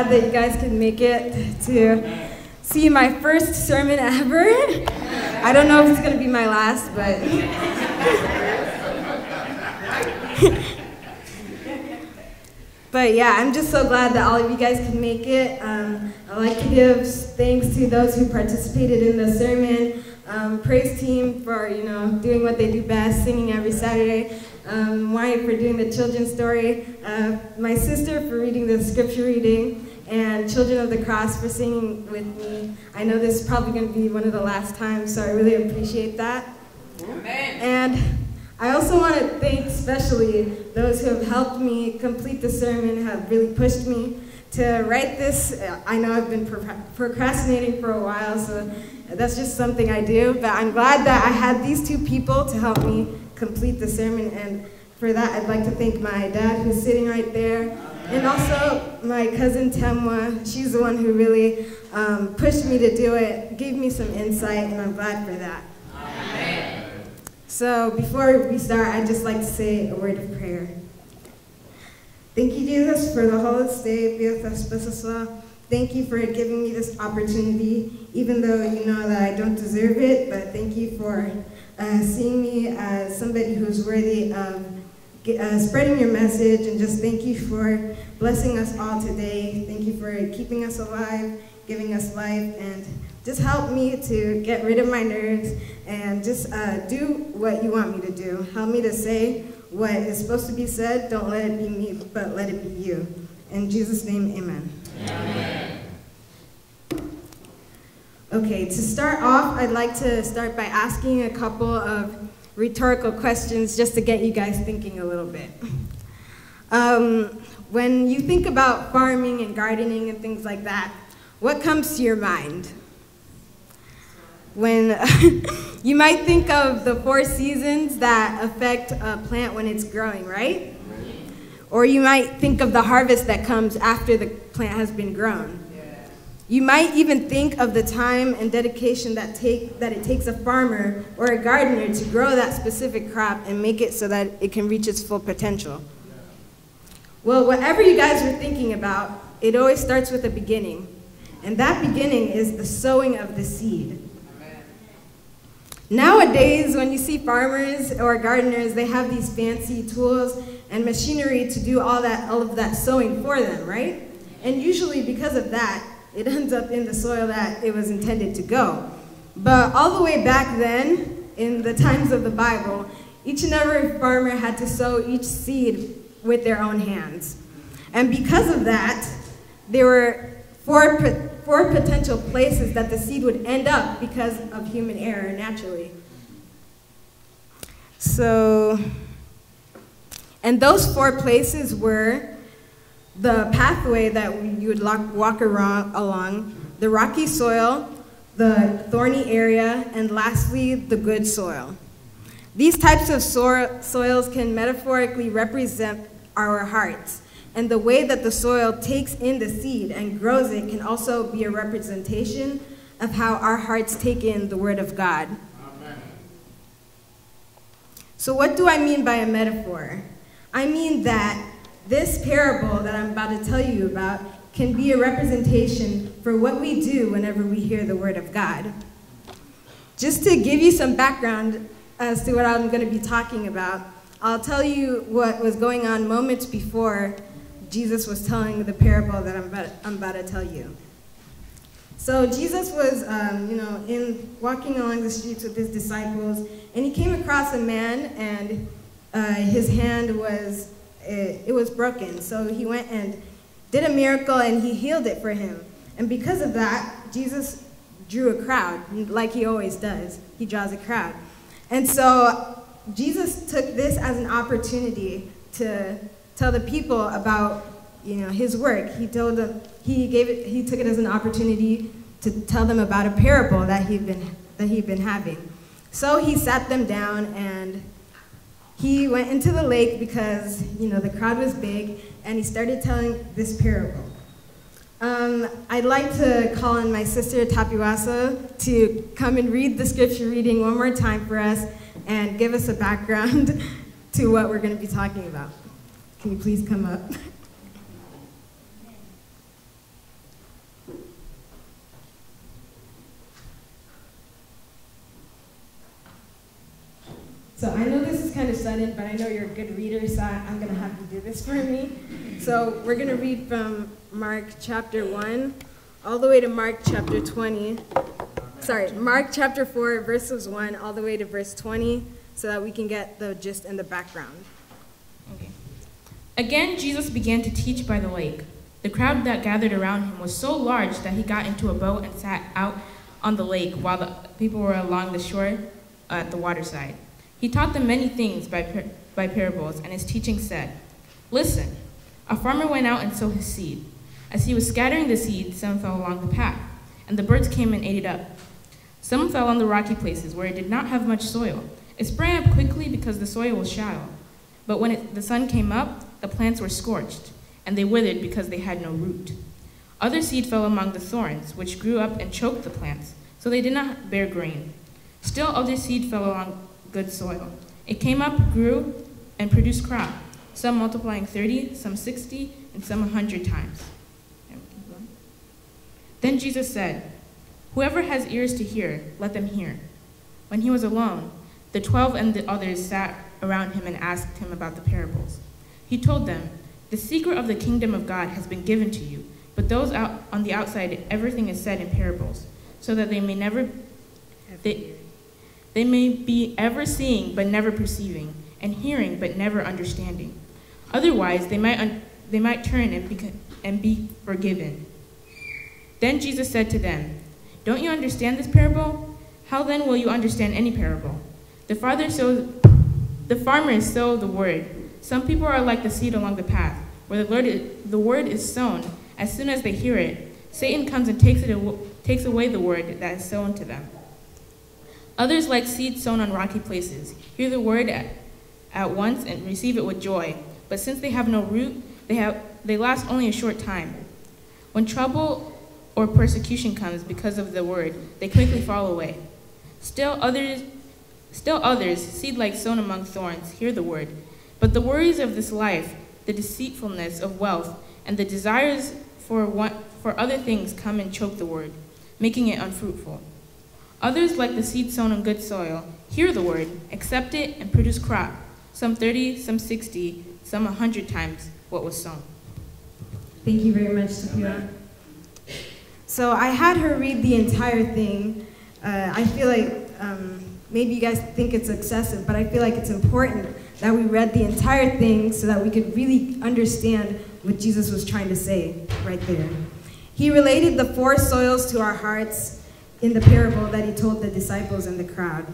glad that you guys could make it to see my first sermon ever. I don't know if it's going to be my last, but... But yeah, I'm just so glad that all of you guys can make it. I'd like to give thanks to those who participated in the sermon. Praise team for doing what they do best, singing every Saturday. Wyatt for doing the children's story. My sister for reading the scripture reading, and Children of the Cross for singing with me. I know this is probably going to be one of the last times, so I really appreciate that. Amen. And I also want to thank especially those who have helped me complete the sermon, have really pushed me to write this. I know I've been procrastinating for a while, so that's just something I do, but I'm glad that I had these two people to help me complete the sermon, and for that I'd like to thank my dad who's sitting right there, and also my cousin Temwa. She's the one who really pushed me to do it, gave me some insight, and I'm glad for that. Amen. So before we start, I'd just like to say a word of prayer. Thank you, Jesus, for the whole day with us. Thank you for giving me this opportunity, even though you know that I don't deserve it, but thank you for seeing me as somebody who's worthy of spreading your message, and just thank you for blessing us all today. Thank you for keeping us alive, giving us life, and just help me to get rid of my nerves and just do what you want me to do. Help me to say what is supposed to be said. Don't let it be me, but let it be you. In Jesus' name, amen. Amen. Okay, to start off, I'd like to start by asking a couple of rhetorical questions just to get you guys thinking a little bit. When you think about farming and gardening and things like that, what comes to your mind? When you might think of the 4 seasons that affect a plant when it's growing, right? Or you might think of the harvest that comes after the plant has been grown. You might even think of the time and dedication that it takes a farmer or a gardener to grow that specific crop and make it so that it can reach its full potential. Well, whatever you guys are thinking about, it always starts with a beginning. And that beginning is the sowing of the seed. Nowadays, when you see farmers or gardeners, they have these fancy tools and machinery to do all of that sowing for them, right? And usually because of that, it ends up in the soil that it was intended to go. But all the way back then, in the times of the Bible, each and every farmer had to sow each seed with their own hands. And because of that, there were four potential places that the seed would end up because of human error, naturally. So, and those 4 places were the pathway that you would walk along, the rocky soil, the thorny area, and lastly, the good soil. These types of soils can metaphorically represent our hearts. And the way that the soil takes in the seed and grows it can also be a representation of how our hearts take in the Word of God. Amen. So what do I mean by a metaphor? I mean that this parable that I'm about to tell you about can be a representation for what we do whenever we hear the Word of God. Just to give you some background as to what I'm going to be talking about, I'll tell you what was going on moments before Jesus was telling the parable that I'm about to tell you. So Jesus was, walking along the streets with his disciples, and he came across a man, and his hand was broken. So he went and did a miracle, and he healed it for him. And because of that, Jesus drew a crowd, like he always does. He draws a crowd. And so Jesus took this as an opportunity to tell the people about, his work. He told them, he took it as an opportunity to tell them about a parable that he'd been having. So he sat them down, and he went into the lake because, the crowd was big, and he started telling this parable. I'd like to call on my sister Tapiwasa to come and read the scripture reading one more time for us and give us a background to what we're going to be talking about. Can you please come up? So I know this is kind of sudden, but I know you're a good reader, so I'm going to have you do this for me. So we're going to read from Mark chapter 1 all the way to Mark chapter 20. Sorry, Mark chapter 4, verses 1 all the way to verse 20, so that we can get the gist and the background. Okay. Again, Jesus began to teach by the lake. The crowd that gathered around him was so large that he got into a boat and sat out on the lake while the people were along the shore at the waterside. He taught them many things by parables, and his teaching said, "Listen, a farmer went out and sowed his seed. As he was scattering the seed, some fell along the path, and the birds came and ate it up. Some fell on the rocky places where it did not have much soil. It sprang up quickly because the soil was shallow. But when the sun came up, the plants were scorched, and they withered because they had no root. Other seed fell among the thorns, which grew up and choked the plants, so they did not bear grain. Still other seed fell along good soil. It came up, grew, and produced crop, some multiplying 30, some 60, and some 100 times." Then Jesus said, "Whoever has ears to hear, let them hear." When he was alone, the 12 and the others sat around him and asked him about the parables. He told them, "The secret of the kingdom of God has been given to you, but those out on the outside, everything is said in parables, so that they may be ever seeing but never perceiving, and hearing but never understanding. Otherwise, they might turn and be forgiven." Then Jesus said to them, "Don't you understand this parable? How then will you understand any parable? The farmers sow the word. Some people are like the seed along the path, where the word is sown. As soon as they hear it, Satan comes and takes away the word that is sown to them. Others, like seed sown on rocky places, hear the word at once and receive it with joy. But since they have no root, they last only a short time. When trouble or persecution comes because of the word, they quickly fall away. Still others, seed like sown among thorns, hear the word. But the worries of this life, the deceitfulness of wealth, and the desires for other things come and choke the word, making it unfruitful. Others, like the seed sown on good soil, hear the word, accept it, and produce crop, some 30, some 60, some 100 times what was sown." Thank you very much, Chitaya. So I had her read the entire thing. I feel like maybe you guys think it's excessive, but I feel like it's important that we read the entire thing so that we could really understand what Jesus was trying to say right there. He related the 4 soils to our hearts in the parable that he told the disciples and the crowd.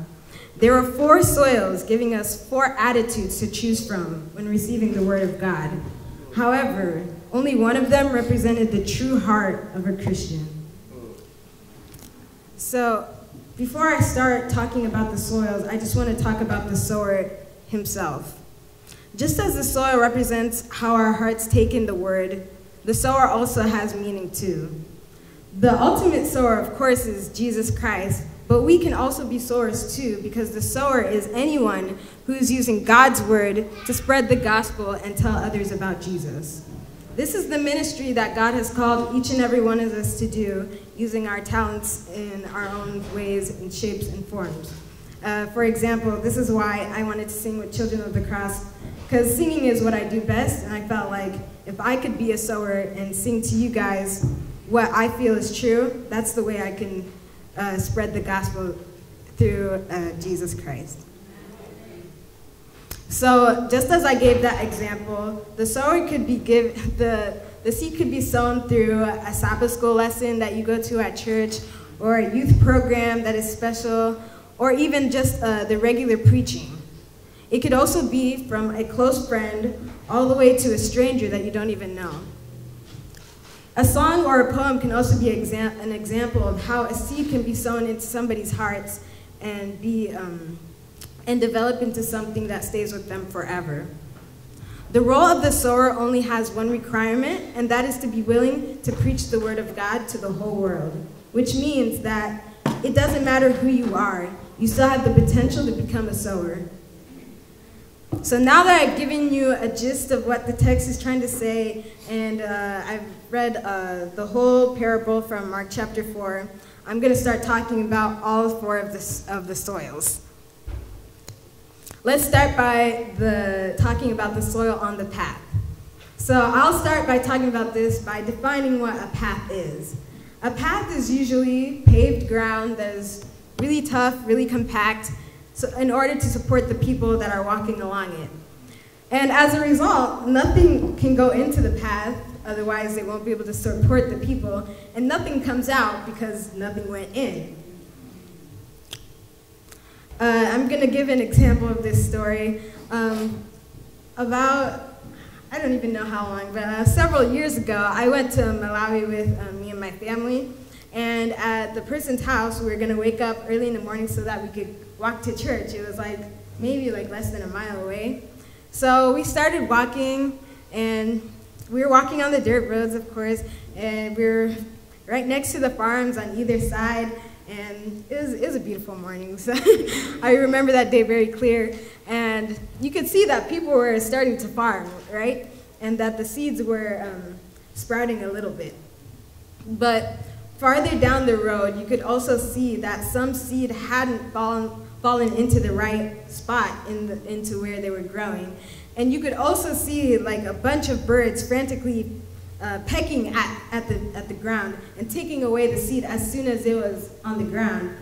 There are 4 soils giving us 4 attitudes to choose from when receiving the word of God. However, only one of them represented the true heart of a Christian. So, before I start talking about the soils, I just want to talk about the sower himself. Just as the soil represents how our hearts take in the word, the sower also has meaning too. The ultimate sower, of course, is Jesus Christ, but we can also be sowers too, because the sower is anyone who's using God's word to spread the gospel and tell others about Jesus. This is the ministry that God has called each and every one of us to do, using our talents in our own ways and shapes and forms. For example, this is why I wanted to sing with Children of the Cross, because singing is what I do best, and I felt like if I could be a sower and sing to you guys what I feel is true, that's the way I can spread the gospel through Jesus Christ. So just as I gave that example, the sower could be the seed could be sown through a Sabbath school lesson that you go to at church, or a youth program that is special, or even just the regular preaching. It could also be from a close friend all the way to a stranger that you don't even know. A song or a poem can also be an example of how a seed can be sown into somebody's hearts and develop into something that stays with them forever. The role of the sower only has one requirement, and that is to be willing to preach the word of God to the whole world, which means that it doesn't matter who you are, you still have the potential to become a sower. So now that I've given you a gist of what the text is trying to say, and I've read the whole parable from Mark chapter 4, I'm going to start talking about all 4 of the soils. let's start by talking about the soil on the path. So I'll start by talking about this by defining what a path is. A path is usually paved ground that is really tough, really compact, so in order to support the people that are walking along it. And as a result, nothing can go into the path, otherwise they won't be able to support the people, and nothing comes out because nothing went in. I'm going to give an example of this story. I don't even know how long, but several years ago, I went to Malawi with me and my family, and at the person's house, we were going to wake up early in the morning so that we could walk to church. It was maybe less than a mile away. So we started walking, and we were walking on the dirt roads, of course, and we were right next to the farms on either side, and it was a beautiful morning. So I remember that day very clear, and you could see that people were starting to farm, right? And that the seeds were sprouting a little bit. But farther down the road, you could also see that some seed hadn't fallen into the right spot into where they were growing. And you could also see a bunch of birds frantically pecking at the ground and taking away the seed as soon as it was on the ground.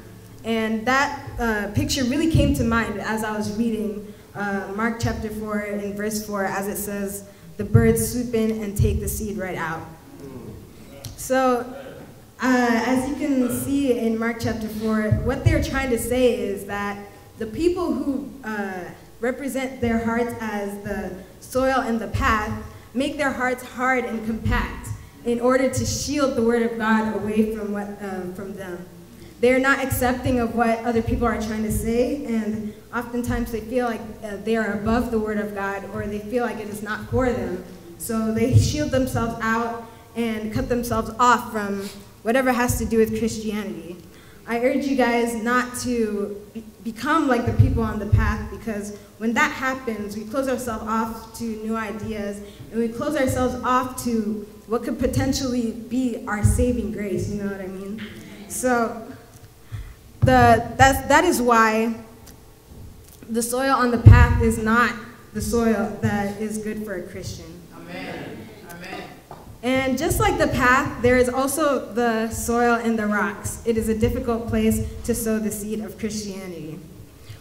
And that picture really came to mind as I was reading Mark chapter 4 and verse 4, as it says, the birds swoop in and take the seed right out. So as you can see in Mark chapter 4, what they're trying to say is that the people who represent their hearts as the soil and the path make their hearts hard and compact in order to shield the word of God away from them. They're not accepting of what other people are trying to say, and oftentimes they feel like they are above the word of God, or they feel like it is not for them. So they shield themselves out and cut themselves off from whatever has to do with Christianity. I urge you guys not to become like the people on the path, because when that happens, we close ourselves off to new ideas, and we close ourselves off to what could potentially be our saving grace, you know what I mean? So that is why the soil on the path is not the soil that is good for a Christian. Amen. Amen. And just like the path, there is also the soil in the rocks. It is a difficult place to sow the seed of Christianity.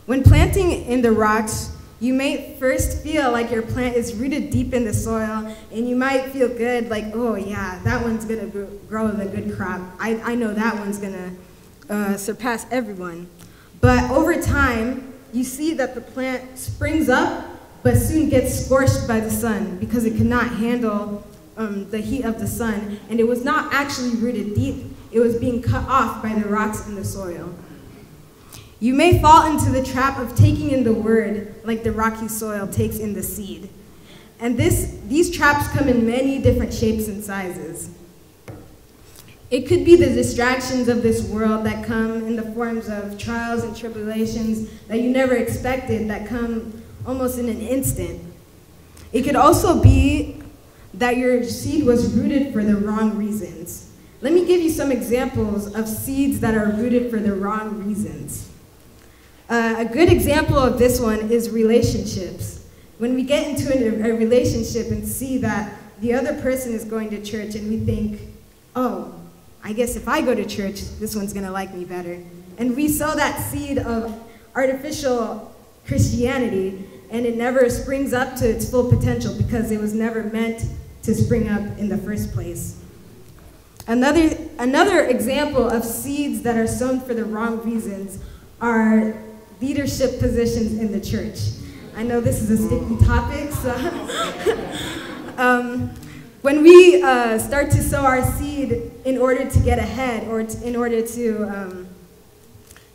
When planting in the rocks, you may first feel like your plant is rooted deep in the soil, and you might feel good, like, oh yeah, that one's gonna grow a good crop. I know that one's gonna surpass everyone. But over time, you see that the plant springs up, but soon gets scorched by the sun because it cannot handle the heat of the sun, and it was not actually rooted deep. It was being cut off by the rocks in the soil. You may fall into the trap of taking in the word like the rocky soil takes in the seed. And these traps come in many different shapes and sizes. It could be the distractions of this world that come in the forms of trials and tribulations that you never expected, that come almost in an instant. It could also be that your seed was rooted for the wrong reasons. Let me give you some examples of seeds that are rooted for the wrong reasons. A good example of this one is relationships. When we get into a relationship and see that the other person is going to church and we think, oh, I guess if I go to church, this one's gonna like me better. And we sow that seed of artificial Christianity, and it never springs up to its full potential because it was never meant to spring up in the first place. Another example of seeds that are sown for the wrong reasons are leadership positions in the church. I know this is a sticky topic, so when we start to sow our seed in order to get ahead, or in order to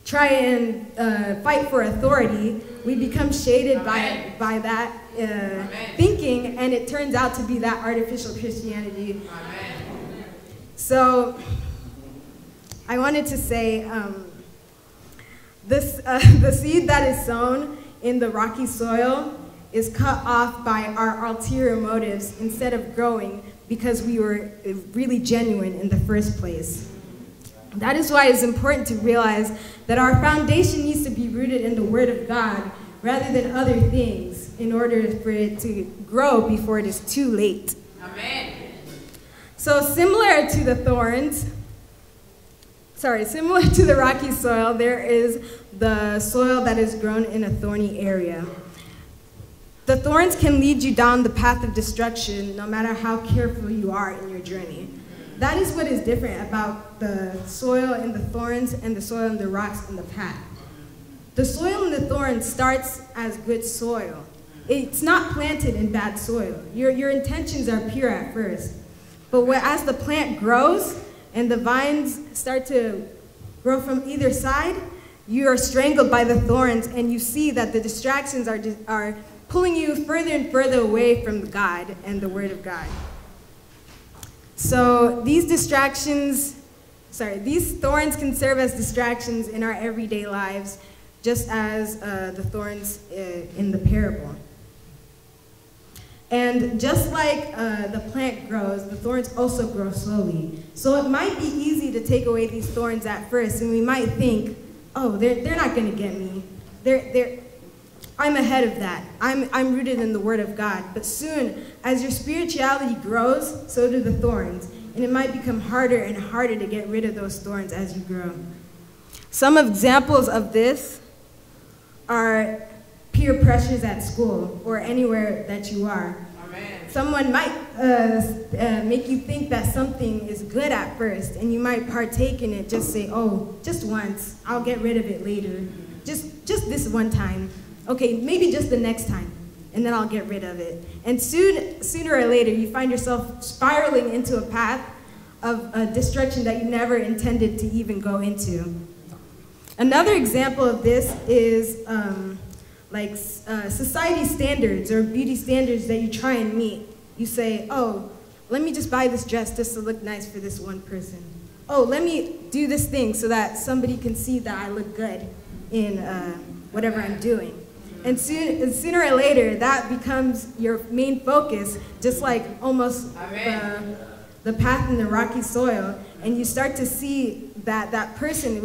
try and fight for authority, we become shaded by that thinking, and it turns out to be that artificial Christianity. Amen. So I wanted to say the seed that is sown in the rocky soil is cut off by our ulterior motives instead of growing because we were really genuine in the first place. That is why it's important to realize that our foundation needs to be rooted in the Word of God rather than other things in order for it to grow before it is too late. Amen. So similar to the rocky soil, there is the soil that is grown in a thorny area. The thorns can lead you down the path of destruction no matter how careful you are in your journey. That is what is different about the soil and the thorns and the soil and the rocks in the path. The soil and the thorns starts as good soil. It's not planted in bad soil. Your intentions are pure at first. But as the plant grows and the vines start to grow from either side, you are strangled by the thorns and you see that the distractions are pulling you further and further away from God and the Word of God. So these thorns can serve as distractions in our everyday lives, just as the thorns in the parable. And just like the plant grows, the thorns also grow slowly. So it might be easy to take away these thorns at first, and we might think, oh, they're not going to get me. I'm ahead of that. I'm rooted in the Word of God. But soon, as your spirituality grows, so do the thorns. And it might become harder and harder to get rid of those thorns as you grow. Some examples of this are peer pressures at school or anywhere that you are. Amen. Someone might make you think that something is good at first, and you might partake in it, just say, oh, just once, I'll get rid of it later. Just this one time. Okay, maybe just the next time, and then I'll get rid of it. And sooner or later, you find yourself spiraling into a path of destruction that you never intended to even go into. Another example of this is society standards or beauty standards that you try and meet. You say, oh, let me just buy this dress just to look nice for this one person. Oh, let me do this thing so that somebody can see that I look good in whatever I'm doing. And sooner or later, that becomes your main focus, just like almost the path in the rocky soil. And you start to see that that person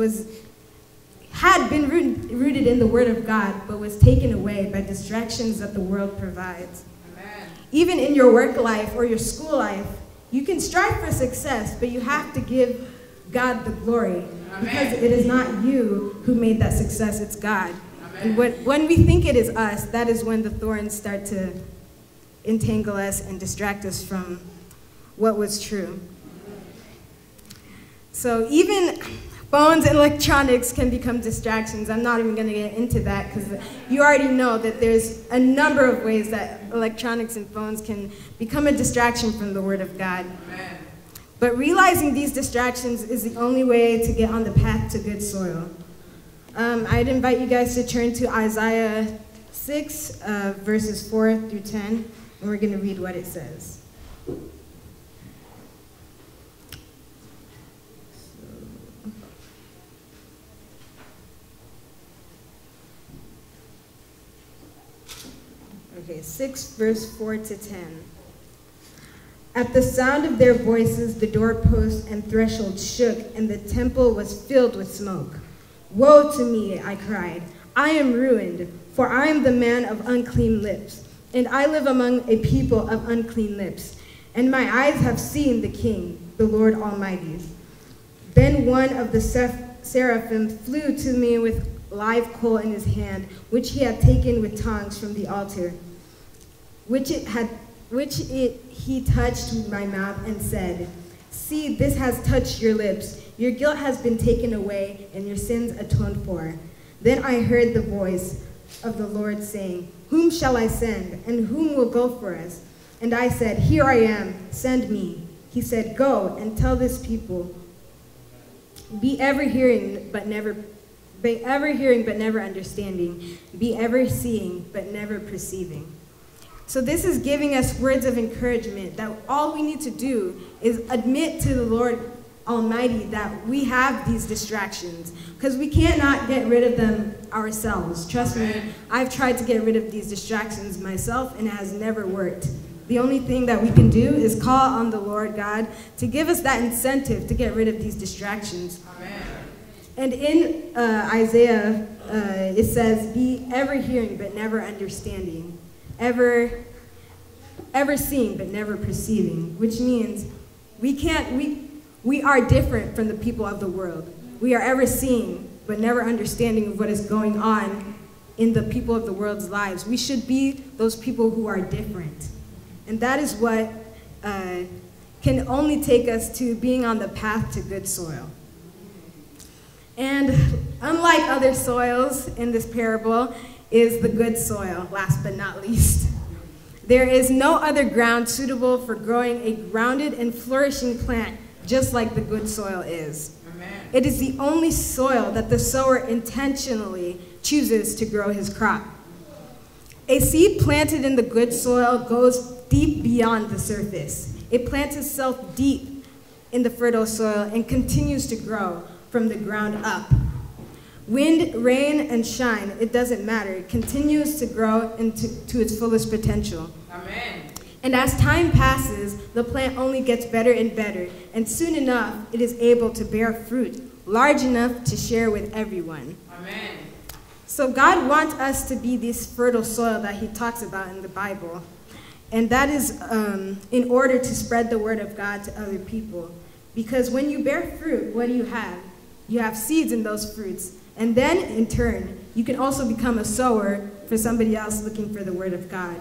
had been rooted in the Word of God, but was taken away by distractions that the world provides. Amen. Even in your work life or your school life, you can strive for success, but you have to give God the glory. Amen. Because it is not you who made that success, it's God. Amen. And when we think it is us, that is when the thorns start to entangle us and distract us from what was true. So even phones and electronics can become distractions. I'm not even going to get into that because you already know that there's a number of ways that electronics and phones can become a distraction from the Word of God. Amen. But realizing these distractions is the only way to get on the path to good soil. I'd invite you guys to turn to Isaiah 6, verses 4 through 10, and we're going to read what it says. Okay, 6 verse 4 to 10. At the sound of their voices, the doorpost and threshold shook, and the temple was filled with smoke. Woe to me, I cried. I am ruined, for I am the man of unclean lips, and I live among a people of unclean lips. And my eyes have seen the King, the Lord Almighty. Then one of the seraphim flew to me with live coal in his hand, which he had taken with tongs from the altar, which he touched with my mouth and said, "See, this has touched your lips. Your guilt has been taken away and your sins atoned for." Then I heard the voice of the Lord saying, "Whom shall I send, and whom will go for us?" And I said, "Here I am, send me." He said, "Go and tell this people, be ever hearing but never understanding, be ever seeing but never perceiving." So this is giving us words of encouragement that all we need to do is admit to the Lord Almighty that we have these distractions, because we cannot get rid of them ourselves. Trust me, I've tried to get rid of these distractions myself and it has never worked. The only thing that we can do is call on the Lord God to give us that incentive to get rid of these distractions. Amen. And in Isaiah, it says, be ever hearing but never understanding, ever seeing but never perceiving, which means we are different from the people of the world. We are ever seeing but never understanding of what is going on in the people of the world's lives. We should be those people who are different. And that is what can only take us to being on the path to good soil. And unlike other soils in this parable, is the good soil, last but not least. There is no other ground suitable for growing a grounded and flourishing plant, just like the good soil is. Amen. It is the only soil that the sower intentionally chooses to grow his crop. A seed planted in the good soil goes deep beyond the surface. It plants itself deep in the fertile soil and continues to grow from the ground up. Wind, rain, and shine, it doesn't matter. It continues to grow to its fullest potential. Amen. And as time passes, the plant only gets better and better, and soon enough, it is able to bear fruit, large enough to share with everyone. Amen. So God wants us to be this fertile soil that he talks about in the Bible. And that is in order to spread the word of God to other people. Because when you bear fruit, what do you have? You have seeds in those fruits. And then, in turn, you can also become a sower for somebody else looking for the word of God.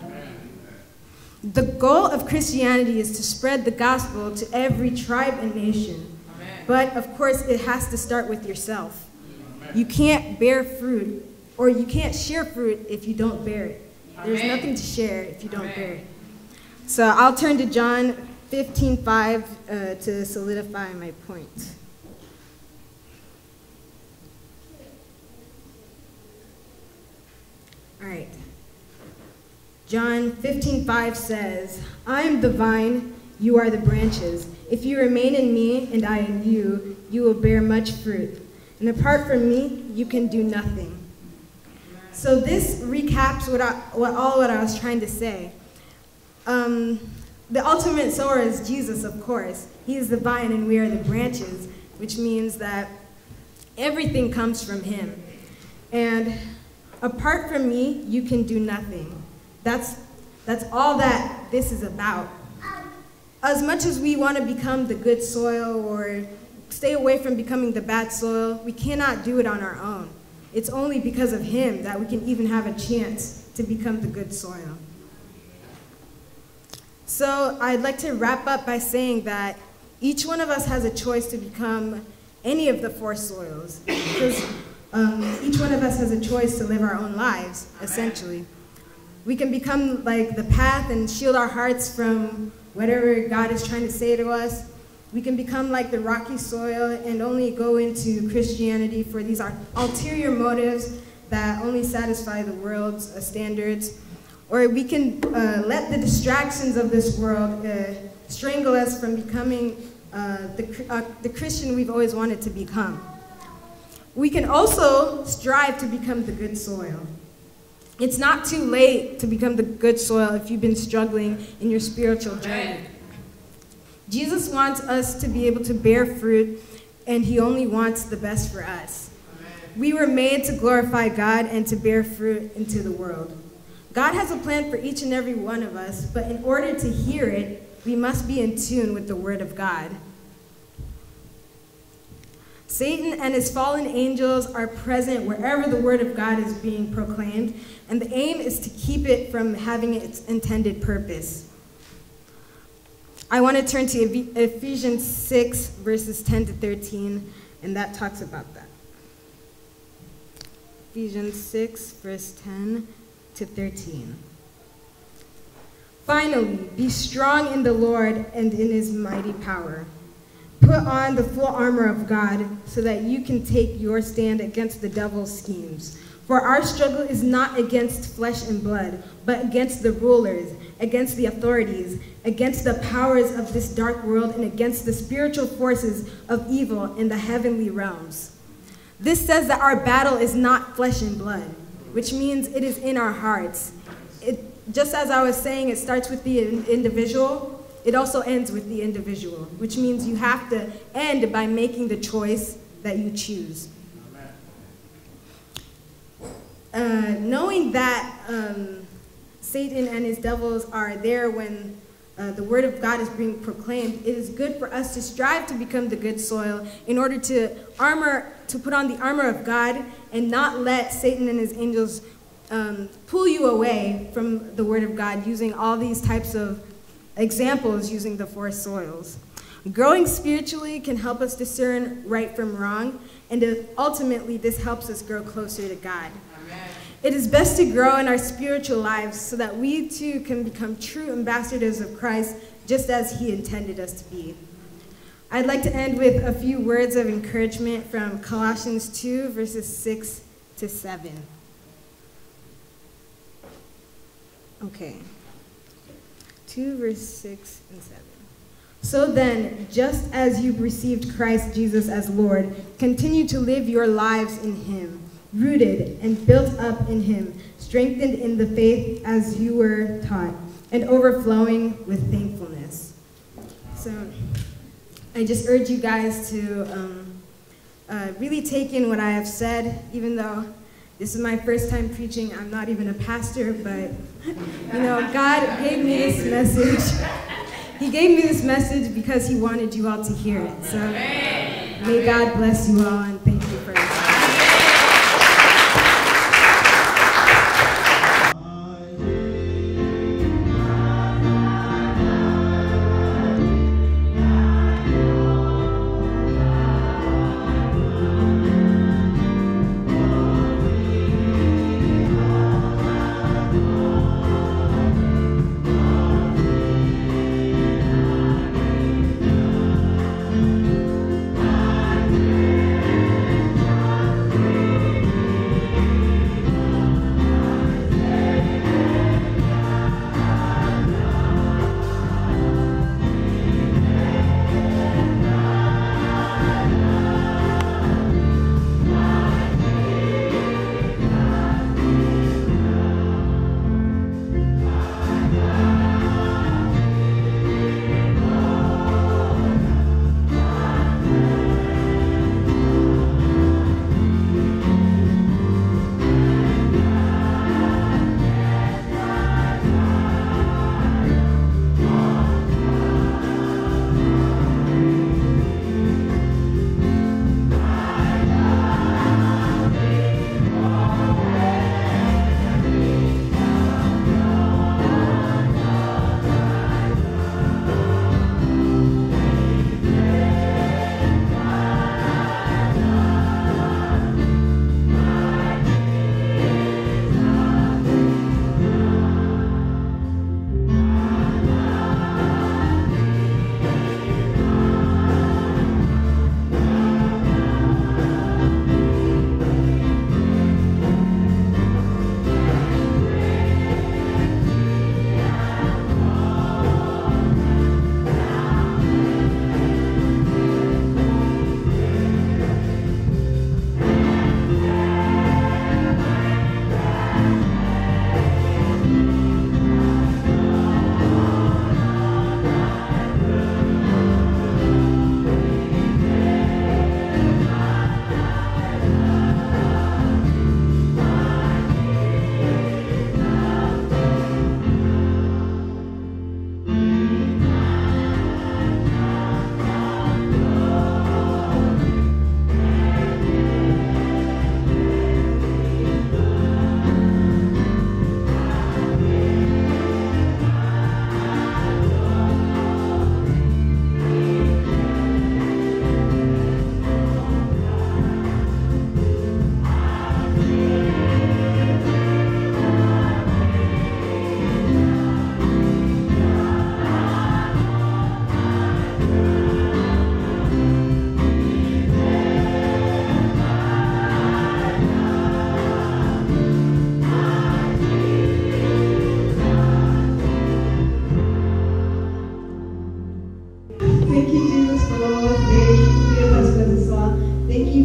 The goal of Christianity is to spread the gospel to every tribe and nation. Amen. But, of course, it has to start with yourself. You can't bear fruit, or you can't share fruit if you don't bear it. There's Amen. nothing to share if you don't Amen. bear it. So I'll turn to John 15:5 to solidify my point. All right. John 15:5 says, I am the vine, you are the branches. If you remain in me and I in you, you will bear much fruit. And apart from me, you can do nothing. So this recaps what I was trying to say. The ultimate sower is Jesus, of course. He is the vine and we are the branches, which means that everything comes from him. And apart from me, you can do nothing. That's all that this is about. As much as we want to become the good soil or stay away from becoming the bad soil, we cannot do it on our own. It's only because of him that we can even have a chance to become the good soil. So I'd like to wrap up by saying that each one of us has a choice to become any of the four soils, because each one of us has a choice to live our own lives, essentially. We can become like the path and shield our hearts from whatever God is trying to say to us. We can become like the rocky soil and only go into Christianity for these ulterior motives that only satisfy the world's standards. Or we can let the distractions of this world strangle us from becoming the Christian we've always wanted to become. We can also strive to become the good soil. It's not too late to become the good soil if you've been struggling in your spiritual journey. Jesus wants us to be able to bear fruit, and he only wants the best for us. We were made to glorify God and to bear fruit into the world. God has a plan for each and every one of us, but in order to hear it, we must be in tune with the word of God. Satan and his fallen angels are present wherever the word of God is being proclaimed, and the aim is to keep it from having its intended purpose. I want to turn to Ephesians 6, verses 10 to 13, and that talks about that. Ephesians 6, verse 10 to 13. Finally, be strong in the Lord and in his mighty power. Put on the full armor of God so that you can take your stand against the devil's schemes. For our struggle is not against flesh and blood, but against the rulers, against the authorities, against the powers of this dark world, and against the spiritual forces of evil in the heavenly realms. This says that our battle is not flesh and blood, which means it is in our hearts. Just as I was saying, it starts with the individual. It also ends with the individual, which means you have to end by making the choice that you choose. knowing that Satan and his devils are there when the word of God is being proclaimed, it is good for us to strive to become the good soil in order to put on the armor of God and not let Satan and his angels pull you away from the word of God using all these types of examples using the four soils. Growing spiritually can help us discern right from wrong, and ultimately this helps us grow closer to God. Amen. It is best to grow in our spiritual lives so that we too can become true ambassadors of Christ just as he intended us to be. I'd like to end with a few words of encouragement from Colossians 2, verses 6 to 7. Okay. 2, verse 6 and 7. So then, just as you've received Christ Jesus as Lord, continue to live your lives in him, rooted and built up in him, strengthened in the faith as you were taught, and overflowing with thankfulness. So I just urge you guys to really take in what I have said, even though this is my first time preaching. I'm not even a pastor, but you know, God gave me this message. He gave me this message because he wanted you all to hear it. So may God bless you all, and thank you for listening.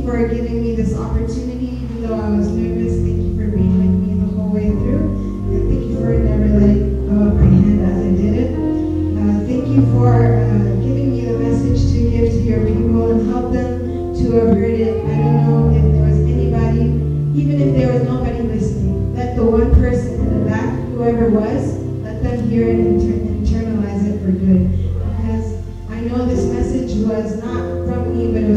for giving me this opportunity, even though I was nervous. Thank you for being with me the whole way through. And thank you for never letting go of my hand as I did it. Thank you for giving me the message to give to your people and help them to have heard it. I don't know if there was anybody, even if there was nobody listening, let the one person in the back, whoever was, let them hear it and internalize it for good. Because I know this message was not from me, but it